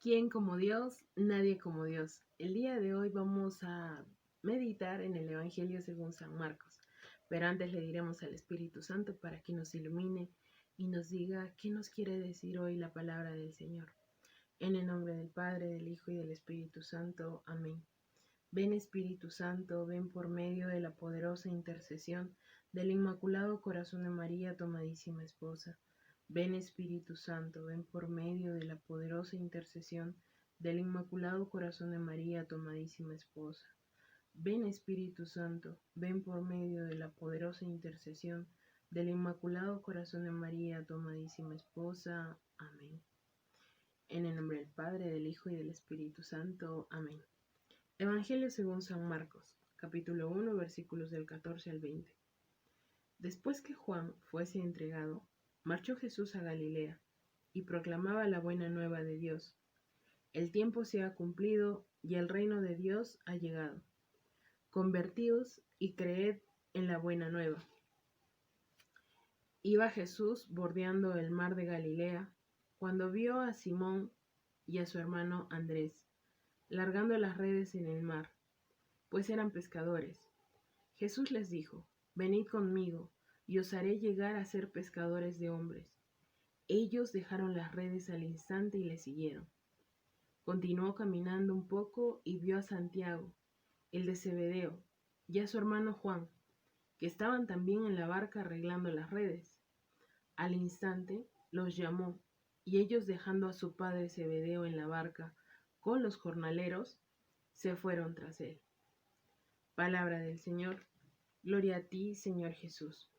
¿Quién como Dios? Nadie como Dios. El día de hoy vamos a meditar en el Evangelio según San Marcos, pero antes le diremos al Espíritu Santo para que nos ilumine y nos diga qué nos quiere decir hoy la palabra del Señor. En el nombre del Padre, del Hijo y del Espíritu Santo. Amén. Ven Espíritu Santo, ven por medio de la poderosa intercesión del Inmaculado Corazón de María, tu amadísima esposa. Ven Espíritu Santo, ven por medio de la poderosa intercesión del Inmaculado Corazón de María, tu amadísima esposa. Ven Espíritu Santo, ven por medio de la poderosa intercesión del Inmaculado Corazón de María, tu amadísima esposa. Amén. En el nombre del Padre, del Hijo y del Espíritu Santo. Amén. Evangelio según San Marcos, capítulo 1, versículos del 14 al 20. Después que Juan fuese entregado, marchó Jesús a Galilea y proclamaba la buena nueva de Dios. El tiempo se ha cumplido y el reino de Dios ha llegado. Convertíos y creed en la buena nueva. Iba Jesús bordeando el mar de Galilea cuando vio a Simón y a su hermano Andrés largando las redes en el mar, pues eran pescadores. Jesús les dijo: venid conmigo, y os haré llegar a ser pescadores de hombres. Ellos dejaron las redes al instante y le siguieron. Continuó caminando un poco y vio a Santiago, el de Zebedeo, y a su hermano Juan, que estaban también en la barca arreglando las redes. Al instante los llamó, y ellos, dejando a su padre Zebedeo en la barca con los jornaleros, se fueron tras él. Palabra del Señor. Gloria a ti, Señor Jesús.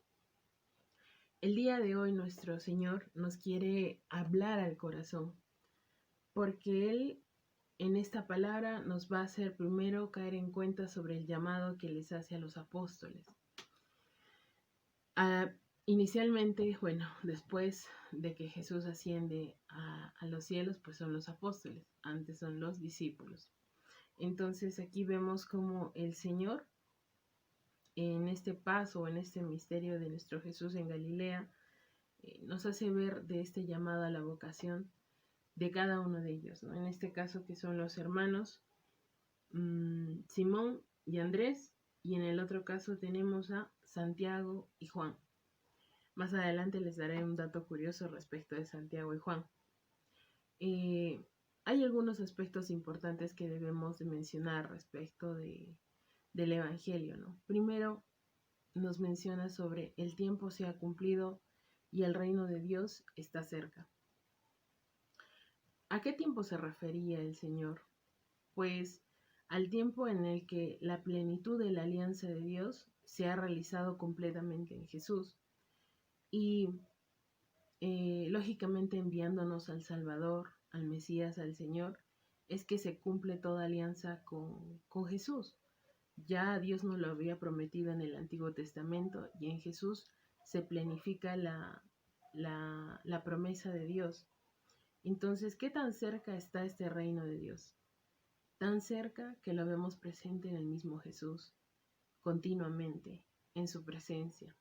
El día de hoy nuestro Señor nos quiere hablar al corazón, porque Él en esta palabra nos va a hacer primero caer en cuenta sobre el llamado que les hace a los apóstoles. Inicialmente, después de que Jesús asciende a los cielos, pues son los apóstoles, antes son los discípulos. Entonces aquí vemos cómo el Señor, en este paso, en este misterio de nuestro Jesús en Galilea, nos hace ver de este llamado a la vocación de cada uno de ellos, ¿no? En este caso que son los hermanos Simón y Andrés, y en el otro caso tenemos a Santiago y Juan. Más adelante les daré un dato curioso respecto de Santiago y Juan. Hay algunos aspectos importantes que debemos de mencionar respecto del Evangelio, ¿no? Primero, nos menciona sobre el tiempo se ha cumplido y el reino de Dios está cerca. ¿A qué tiempo se refería el Señor? Pues al tiempo en el que la plenitud de la alianza de Dios se ha realizado completamente en Jesús y lógicamente enviándonos al Salvador, al Mesías, al Señor, es que se cumple toda alianza con Jesús. Ya Dios nos lo había prometido en el Antiguo Testamento y en Jesús se planifica la promesa de Dios. Entonces, ¿qué tan cerca está este reino de Dios? Tan cerca que lo vemos presente en el mismo Jesús, continuamente, en su presencia.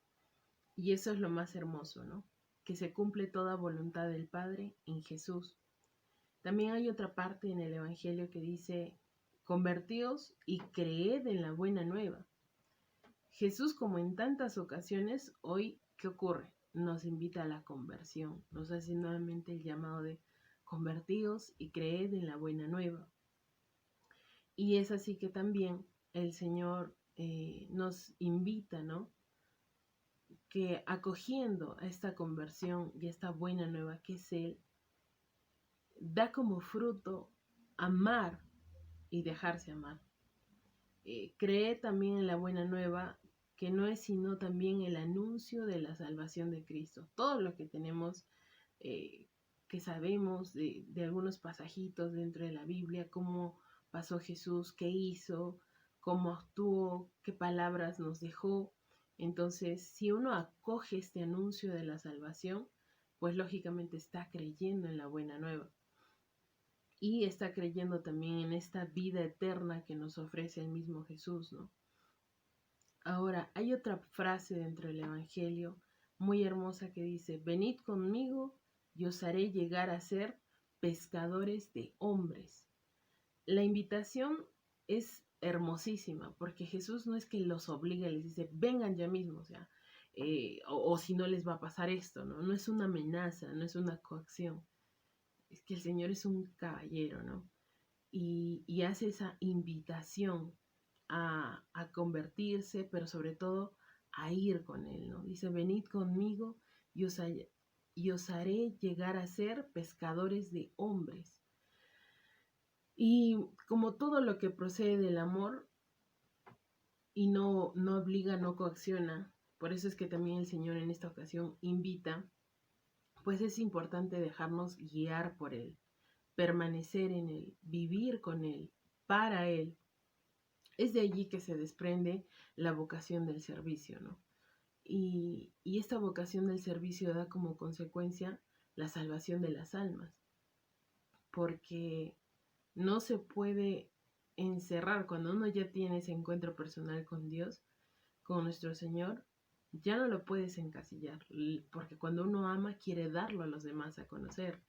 Y eso es lo más hermoso, ¿no? Que se cumple toda voluntad del Padre en Jesús. También hay otra parte en el Evangelio que dice: convertíos y creed en la buena nueva. Jesús, como en tantas ocasiones, hoy, ¿qué ocurre? Nos invita a la conversión, nos hace nuevamente el llamado de convertíos y creed en la buena nueva. Y es así que también el Señor nos invita, ¿no? Que acogiendo a esta conversión y a esta buena nueva que es Él, da como fruto amar y dejarse amar. Cree también en la buena nueva, que no es sino también el anuncio de la salvación de Cristo. Todo lo que tenemos, que sabemos de algunos pasajitos dentro de la Biblia, cómo pasó Jesús, qué hizo, cómo actuó, qué palabras nos dejó. Entonces, si uno acoge este anuncio de la salvación, pues lógicamente está creyendo en la buena nueva. Y está creyendo también en esta vida eterna que nos ofrece el mismo Jesús, ¿no? Ahora, hay otra frase dentro del Evangelio muy hermosa que dice: venid conmigo y os haré llegar a ser pescadores de hombres. La invitación es hermosísima, porque Jesús no es que los obliga, les dice, vengan ya mismo, o sea, o si no les va a pasar esto, ¿no? No es una amenaza, no es una coacción. Es que el Señor es un caballero, ¿no? Y hace esa invitación a convertirse, pero sobre todo a ir con Él, ¿no? Dice, venid conmigo y os haré llegar a ser pescadores de hombres. Y como todo lo que procede del amor y no obliga, no coacciona, por eso es que también el Señor en esta ocasión invita, pues es importante dejarnos guiar por Él, permanecer en Él, vivir con Él, para Él. Es de allí que se desprende la vocación del servicio, ¿no? Y esta vocación del servicio da como consecuencia la salvación de las almas, porque no se puede encerrar cuando uno ya tiene ese encuentro personal con Dios, con nuestro Señor, ya no lo puedes encasillar, porque cuando uno ama quiere darlo a los demás a conocer.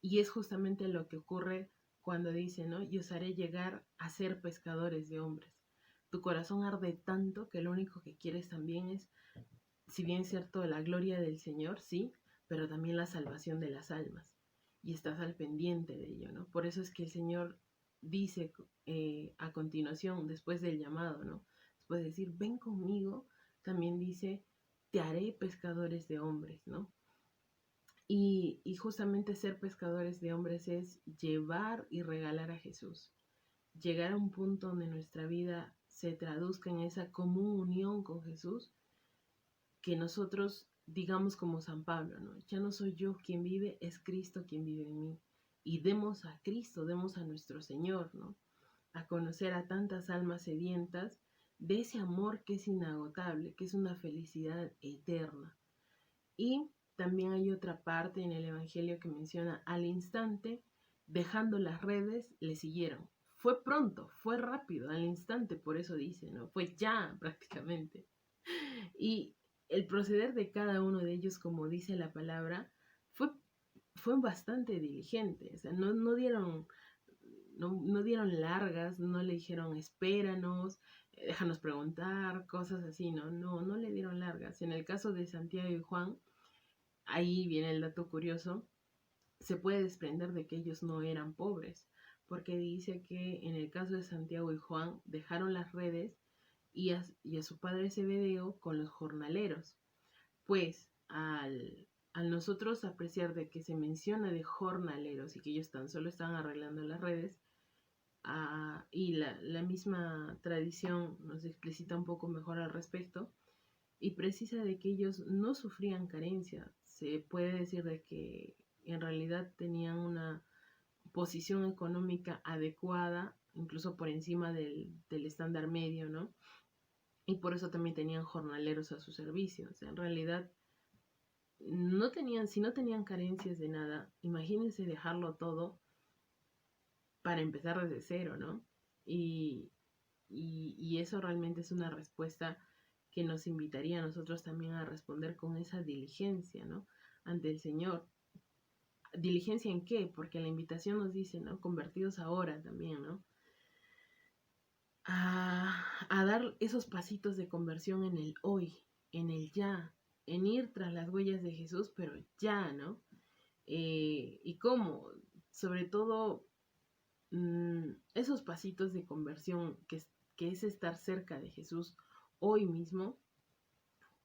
Y es justamente lo que ocurre cuando dice, ¿no? Y os haré llegar a ser pescadores de hombres. Tu corazón arde tanto que lo único que quieres también es, si bien es cierto, la gloria del Señor, sí, pero también la salvación de las almas. Y estás al pendiente de ello, ¿no? Por eso es que el Señor dice a continuación, después del llamado, ¿no? Después de decir, ven conmigo, también dice, te haré pescadores de hombres, ¿no? Y justamente ser pescadores de hombres es llevar y regalar a Jesús. Llegar a un punto donde nuestra vida se traduzca en esa común unión con Jesús, que nosotros digamos como San Pablo, ¿no? Ya no soy yo quien vive, es Cristo quien vive en mí. Y demos a Cristo, demos a nuestro Señor, ¿no? A conocer a tantas almas sedientas de ese amor que es inagotable, que es una felicidad eterna. Y también hay otra parte en el Evangelio que menciona, al instante, dejando las redes, le siguieron. Fue pronto, fue rápido, al instante, por eso dice, ¿no? Fue ya prácticamente. Y el proceder de cada uno de ellos, como dice la palabra, fue bastante diligente. O sea, no dieron largas, no le dijeron espéranos, déjanos preguntar, cosas así, no le dieron largas. En el caso de Santiago y Juan, ahí viene el dato curioso, se puede desprender de que ellos no eran pobres, porque dice que en el caso de Santiago y Juan dejaron las redes y a su padre Zebedeo con los jornaleros. Pues al nosotros apreciar de que se menciona de jornaleros y que ellos tan solo estaban arreglando las redes, y la misma tradición nos explicita un poco mejor al respecto y precisa de que ellos no sufrían carencia. Se puede decir de que en realidad tenían una posición económica adecuada, incluso por encima del estándar medio, ¿no? Y por eso también tenían jornaleros a su servicio. O sea, en realidad no tenían, si no tenían carencias de nada, imagínense dejarlo todo para empezar desde cero, ¿no? Y, y eso realmente es una respuesta que nos invitaría a nosotros también a responder con esa diligencia, ¿no? Ante el Señor. ¿Diligencia en qué? Porque la invitación nos dice, ¿no? Convertidos ahora también, ¿no? A dar esos pasitos de conversión en el hoy, en el ya, en ir tras las huellas de Jesús, pero ya, ¿no? ¿Y cómo? Sobre todo esos pasitos de conversión que es estar cerca de Jesús hoy mismo,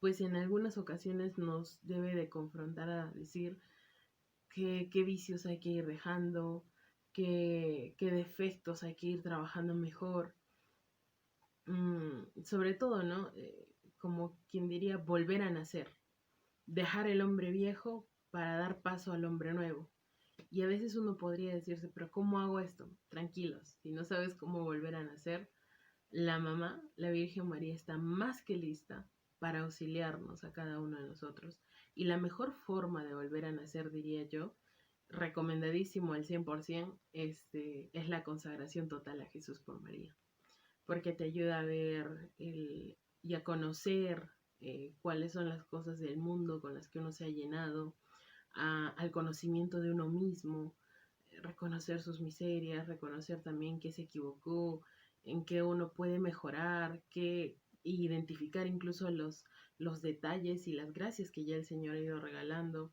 pues en algunas ocasiones nos debe de confrontar a decir qué vicios hay que ir dejando, qué defectos hay que ir trabajando mejor. Sobre todo, ¿no? Como quien diría, volver a nacer, dejar el hombre viejo para dar paso al hombre nuevo. Y a veces uno podría decirse, pero ¿cómo hago esto? Tranquilos, si no sabes cómo volver a nacer, la mamá, la Virgen María, está más que lista para auxiliarnos a cada uno de nosotros. Y la mejor forma de volver a nacer, diría yo, recomendadísimo al 100%, es la consagración total a Jesús por María. Porque te ayuda a ver y a conocer cuáles son las cosas del mundo con las que uno se ha llenado, al conocimiento de uno mismo, reconocer sus miserias, reconocer también que se equivocó, en que uno puede mejorar, que identificar incluso los detalles y las gracias que ya el Señor ha ido regalando,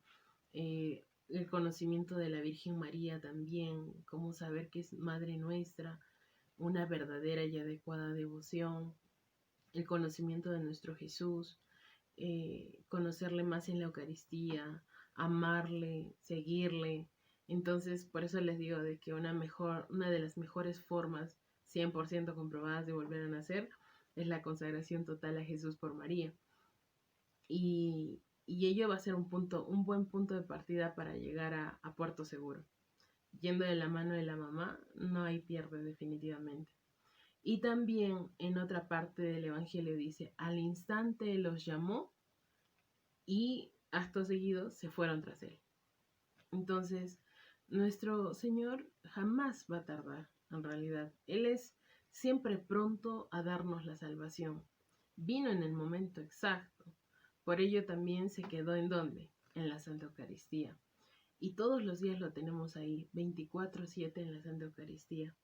el conocimiento de la Virgen María también, cómo saber que es Madre nuestra, una verdadera y adecuada devoción, el conocimiento de nuestro Jesús, conocerle más en la Eucaristía, amarle, seguirle. Entonces, por eso les digo de que una de las mejores formas 100% comprobadas de volver a nacer es la consagración total a Jesús por María. Y ello va a ser un buen punto de partida para llegar a puerto seguro. Yendo de la mano de la mamá, no hay pierde definitivamente. Y también en otra parte del Evangelio dice, al instante los llamó y acto seguido se fueron tras él. Entonces, nuestro Señor jamás va a tardar, en realidad. Él es siempre pronto a darnos la salvación. Vino en el momento exacto. Por ello también se quedó ¿en dónde? En la Santa Eucaristía. Y todos los días lo tenemos ahí, 24/7 en la Santa Eucaristía.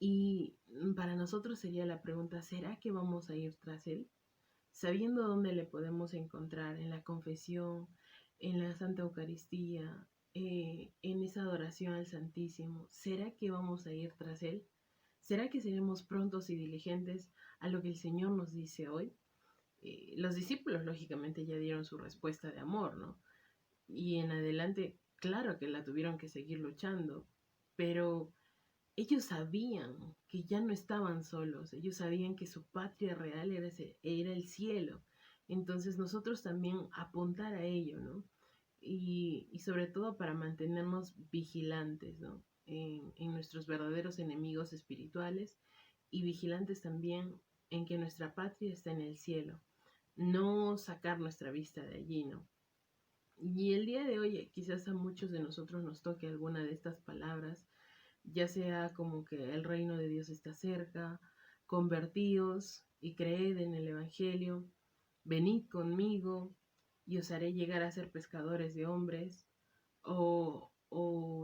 Y para nosotros sería la pregunta, ¿será que vamos a ir tras él? Sabiendo dónde le podemos encontrar, en la confesión, en la Santa Eucaristía, en esa adoración al Santísimo, ¿será que vamos a ir tras él? ¿Será que seremos prontos y diligentes a lo que el Señor nos dice hoy? Los discípulos lógicamente ya dieron su respuesta de amor, ¿no? Y en adelante, claro que la tuvieron que seguir luchando, pero ellos sabían que ya no estaban solos, ellos sabían que su patria real era el cielo. Entonces nosotros también apuntar a ello, ¿no? Y sobre todo para mantenernos vigilantes, ¿no? En nuestros verdaderos enemigos espirituales y vigilantes también en que nuestra patria está en el cielo. No sacar nuestra vista de allí, ¿no? Y el día de hoy quizás a muchos de nosotros nos toque alguna de estas palabras, ya sea como que el reino de Dios está cerca, convertíos y creed en el Evangelio, venid conmigo y os haré llegar a ser pescadores de hombres, o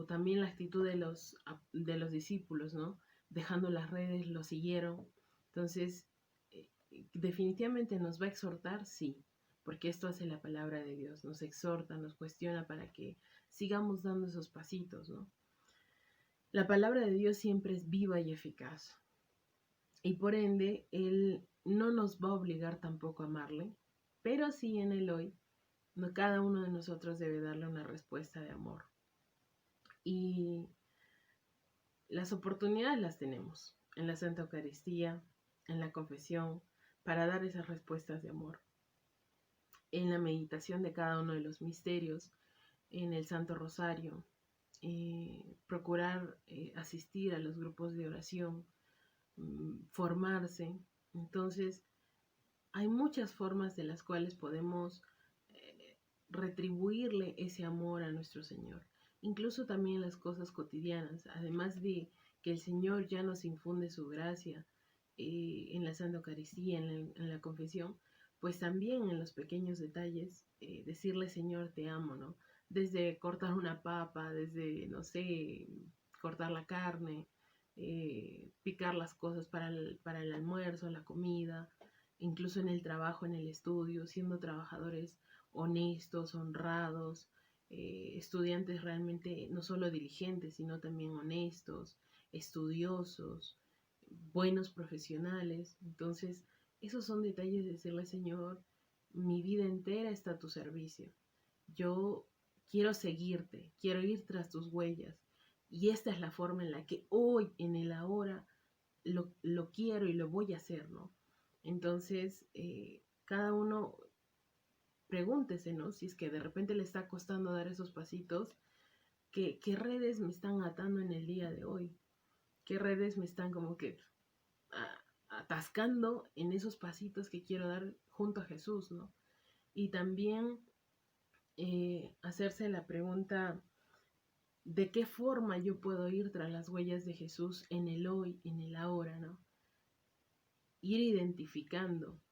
también la actitud de los discípulos, ¿no? Dejando las redes, lo siguieron. Entonces, definitivamente nos va a exhortar, sí, porque esto hace la palabra de Dios, nos exhorta, nos cuestiona para que sigamos dando esos pasitos, ¿no? La palabra de Dios siempre es viva y eficaz. Y por ende, Él no nos va a obligar tampoco a amarle, pero sí en el hoy, cada uno de nosotros debe darle una respuesta de amor. Y las oportunidades las tenemos en la Santa Eucaristía, en la confesión, para dar esas respuestas de amor. En la meditación de cada uno de los misterios, en el Santo Rosario, procurar asistir a los grupos de oración, formarse. Entonces, hay muchas formas de las cuales podemos retribuirle ese amor a nuestro Señor. Incluso también las cosas cotidianas, además de que el Señor ya nos infunde su gracia en la Santa Eucaristía, en la confesión, pues también en los pequeños detalles, decirle Señor te amo, ¿no? Desde cortar una papa, desde, no sé, cortar la carne, picar las cosas para el almuerzo, la comida, incluso en el trabajo, en el estudio, siendo trabajadores honestos, honrados, estudiantes realmente no solo diligentes, sino también honestos, estudiosos, buenos profesionales. Entonces, esos son detalles de decirle, Señor, mi vida entera está a tu servicio. Yo quiero seguirte, quiero ir tras tus huellas. Y esta es la forma en la que hoy, en el ahora, lo quiero y lo voy a hacer, ¿no? Entonces, cada uno pregúntese, ¿no? Si es que de repente le está costando dar esos pasitos, ¿qué redes me están atando en el día de hoy? ¿Qué redes me están como que atascando en esos pasitos que quiero dar junto a Jesús, ¿no? Y también hacerse la pregunta, ¿de qué forma yo puedo ir tras las huellas de Jesús en el hoy, en el ahora, ¿no? Ir identificando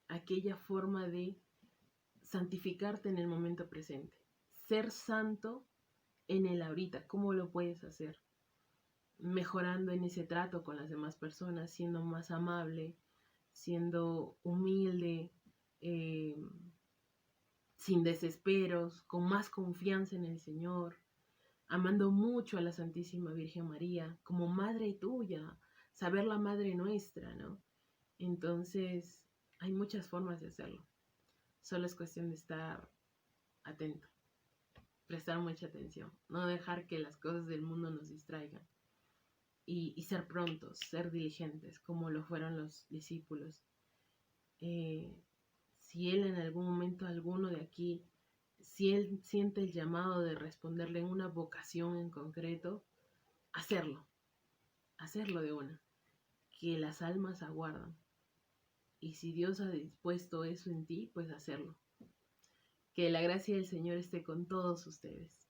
aquella forma de santificarte en el momento presente. Ser santo en el ahorita. ¿Cómo lo puedes hacer? Mejorando en ese trato con las demás personas, siendo más amable, siendo humilde, eh, sin desesperos, con más confianza en el Señor, amando mucho a la Santísima Virgen María, como madre tuya, saber la madre nuestra, ¿no? Entonces, hay muchas formas de hacerlo. Solo es cuestión de estar atento, prestar mucha atención, no dejar que las cosas del mundo nos distraigan y ser prontos, ser diligentes, como lo fueron los discípulos. Eh, si él en algún momento alguno de aquí, si él siente el llamado de responderle en una vocación en concreto, hacerlo, hacerlo de una, que las almas aguardan. Y si Dios ha dispuesto eso en ti, pues hacerlo. Que la gracia del Señor esté con todos ustedes.